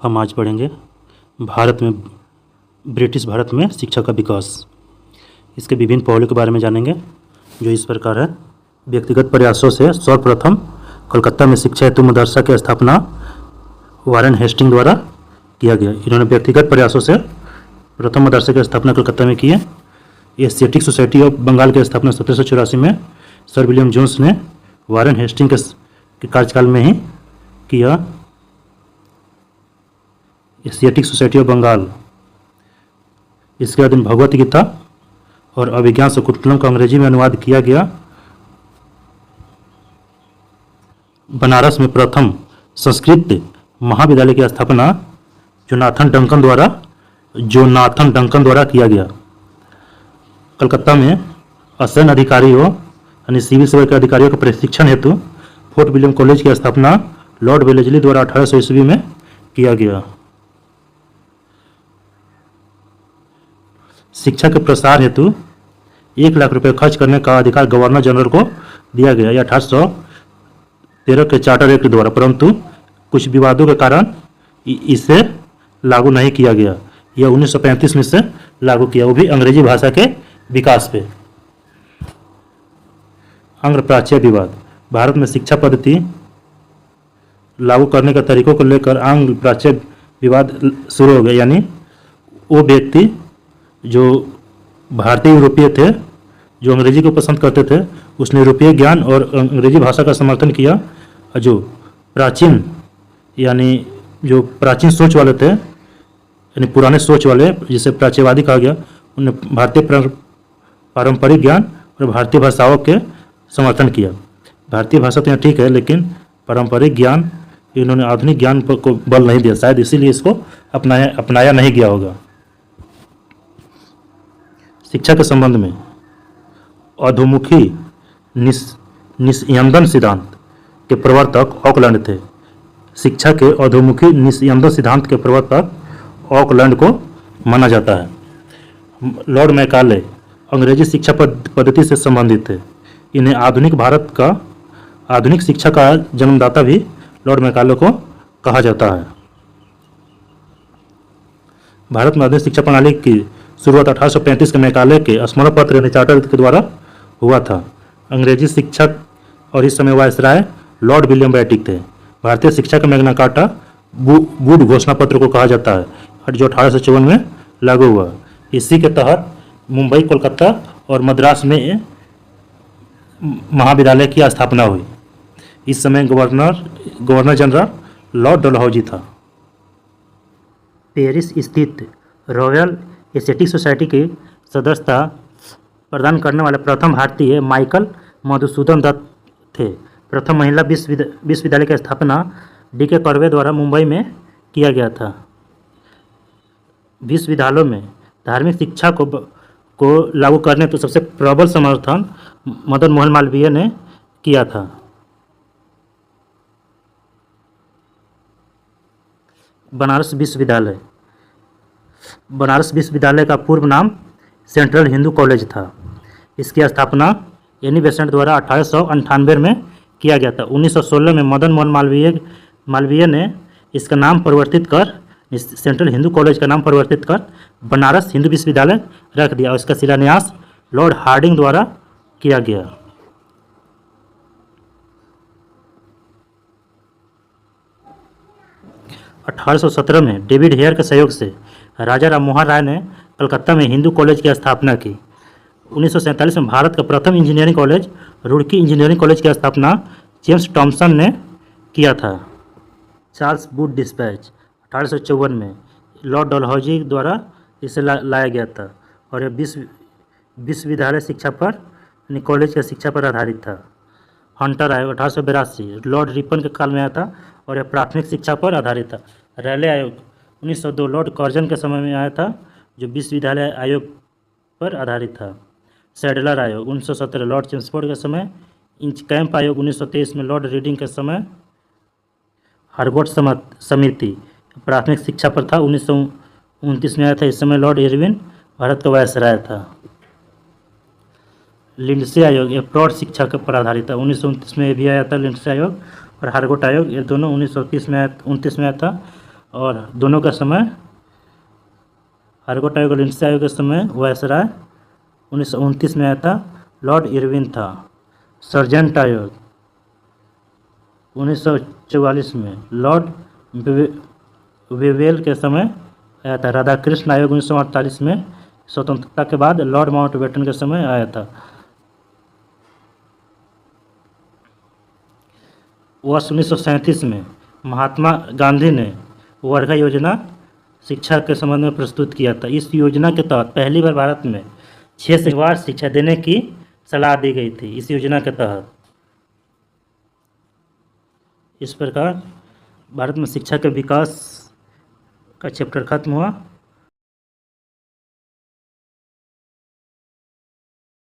हम आज पढ़ेंगे ब्रिटिश भारत में शिक्षा का विकास। इसके विभिन्न पहलू के बारे में जानेंगे जो इस प्रकार है। व्यक्तिगत प्रयासों से सर्वप्रथम कोलकाता में शिक्षा हेतु मदरसा की स्थापना वारेन हेस्टिंग द्वारा किया गया। इन्होंने व्यक्तिगत प्रयासों से प्रथम मदरसे की स्थापना कोलकाता में की है। एशियाटिक सोसाइटी ऑफ बंगाल की स्थापना 1784 में सर विलियम जोन्स ने वारेन हेस्टिंग के कार्यकाल में ही किया। एशियाटिक सोसाइटी ऑफ बंगाल, इसके अधीन भगवत गीता और अभिज्ञान शकुंतलम का अंग्रेजी में अनुवाद किया गया। बनारस में प्रथम संस्कृत महाविद्यालय की स्थापना जोनाथन डंकन द्वारा किया गया। कलकत्ता में असैन अधिकारियों यानी सिविल सेवा के अधिकारियों के प्रशिक्षण हेतु फोर्ट विलियम कॉलेज की स्थापना लॉर्ड वेलेस्ली द्वारा 1800 ईस्वी में किया गया। शिक्षा के प्रसार हेतु 1 लाख रुपए खर्च करने का अधिकार गवर्नर जनरल को दिया गया। यह 1813 के चार्टर एक्ट द्वारा, परंतु कुछ विवादों के कारण इसे लागू नहीं किया गया। यह 1935 में से लागू किया, वो भी अंग्रेजी भाषा के विकास पे। आंग्ल प्राच्य विवाद। भारत में शिक्षा पद्धति लागू करने के तरीकों को लेकर आंग्ल प्राच्य विवाद शुरू हो गया। यानी वो व्यक्ति जो भारतीय यूरोपीय थे, जो अंग्रेजी को पसंद करते थे, उसने यूरोपीय ज्ञान और अंग्रेजी भाषा का समर्थन किया। और जो प्राचीन सोच वाले थे, यानी पुराने सोच वाले, जिसे प्राच्यवादी कहा गया, उन्हें भारतीय पारंपरिक ज्ञान और भारतीय भाषाओं के समर्थन किया। भारतीय भाषा तो यहाँ ठीक है, लेकिन पारंपरिक ज्ञान, इन्होंने आधुनिक ज्ञान को बल नहीं दिया, शायद इसीलिए इसको अपनाया नहीं गया होगा। शिक्षा के संबंध में अधोमुखी निस्यंदन सिद्धांत के प्रवर्तक ऑकलैंड थे। शिक्षा के अधोमुखी निस्यंदन सिद्धांत के प्रवर्तक ऑकलैंड को माना जाता है। लॉर्ड मैकाले अंग्रेजी शिक्षा पद्धति से संबंधित थे। इन्हें आधुनिक शिक्षा का जन्मदाता भी लॉर्ड मैकाले को कहा जाता है। भारत में आधुनिक शिक्षा प्रणाली की शुरुआत 1835 के मैकाले के स्मरण पत्र यानी चार्टर के द्वारा हुआ था। अंग्रेजी शिक्षक और इस समय वायसराय लॉर्ड विलियम बेटिक थे। भारतीय शिक्षा का मैग्ना कार्टा वुड घोषणा पत्र को कहा जाता है, जो 1854 में लागू हुआ। इसी के तहत मुंबई, कोलकाता और मद्रास में महाविद्यालय की स्थापना हुई। इस समय गवर्नर जनरल लॉर्ड डलहौजी था। पेरिस स्थित रॉयल एशियाटिक सोसाइटी की सदस्यता प्रदान करने वाले प्रथम भारतीय माइकल मधुसूदन दत्त थे। प्रथम महिला विश्वविद्यालय की स्थापना D.K. कर्वे द्वारा मुंबई में किया गया था। विश्वविद्यालयों में धार्मिक शिक्षा को लागू करने तो सबसे प्रबल समर्थन मदन मोहन मालवीय ने किया था। बनारस विश्वविद्यालय का पूर्व नाम सेंट्रल हिंदू कॉलेज था। इसकी स्थापना एनी बेसेंट द्वारा 1898 में किया गया था। 1916 में मदन मोहन मालवीय ने इसका नाम परिवर्तित कर, सेंट्रल हिंदू कॉलेज का नाम परिवर्तित कर बनारस हिंदू विश्वविद्यालय रख दिया और इसका शिलान्यास लॉर्ड हार्डिंग द्वारा किया गया। (1817) में डेविड हेयर के सहयोग से राजा राममोहन राय ने कलकत्ता में हिंदू कॉलेज की स्थापना की। 1947 में भारत का प्रथम engineering college Roorkee engineering college की स्थापना जेम्स टॉमसन ने किया था। चार्ल्स वुड डिस्पैच 1854 में लॉर्ड डलहौजी द्वारा इसे लाया गया था और यह विश्वविद्यालय शिक्षा पर यानी कॉलेज की शिक्षा पर आधारित था। हंटर आयोग 1882 लॉर्ड रिपन के काल में आया था और यह प्राथमिक शिक्षा पर आधारित था। रैले आयोग 1902 लॉर्ड कर्जन के समय में आया था, जो विश्वविद्यालय आयोग पर आधारित था। सैडलर आयोग 1917 लॉर्ड चेम्सफोर्ड के समय। इंच कैंप आयोग 1923 में लॉर्ड रीडिंग के समय। हार्वर्ड समिति प्राथमिक शिक्षा पर था, 1929 में आया था। इस समय लॉर्ड इरविन भारत का वायसराय था। लिंडसे आयोग ये प्रौढ़ शिक्षा के पर आधारित था, 1929 में भी आया था लिंडसे आयोग। और हार्वर्ड आयोग ये दोनों 1929 में 29 में आया था। और दोनों का समय हार्गोट आयोग और लिंडसे आयोग के समय वायसराय 1929 में आया था लॉर्ड इरविन था। सर्जेंट आयोग 1944 में लॉर्ड वेवेल के समय आया था। राधाकृष्ण आयोग 1948 में स्वतंत्रता के बाद लॉर्ड माउंटबेटन के समय आया था। वर्ष 1937 में महात्मा गांधी ने वर्धा योजना शिक्षा के संबंध में प्रस्तुत किया था। इस योजना के तहत पहली बार भारत में 6 से बार शिक्षा देने की सलाह दी गई थी। इस योजना के तहत इस प्रकार भारत में शिक्षा के विकास का चैप्टर खत्म हुआ।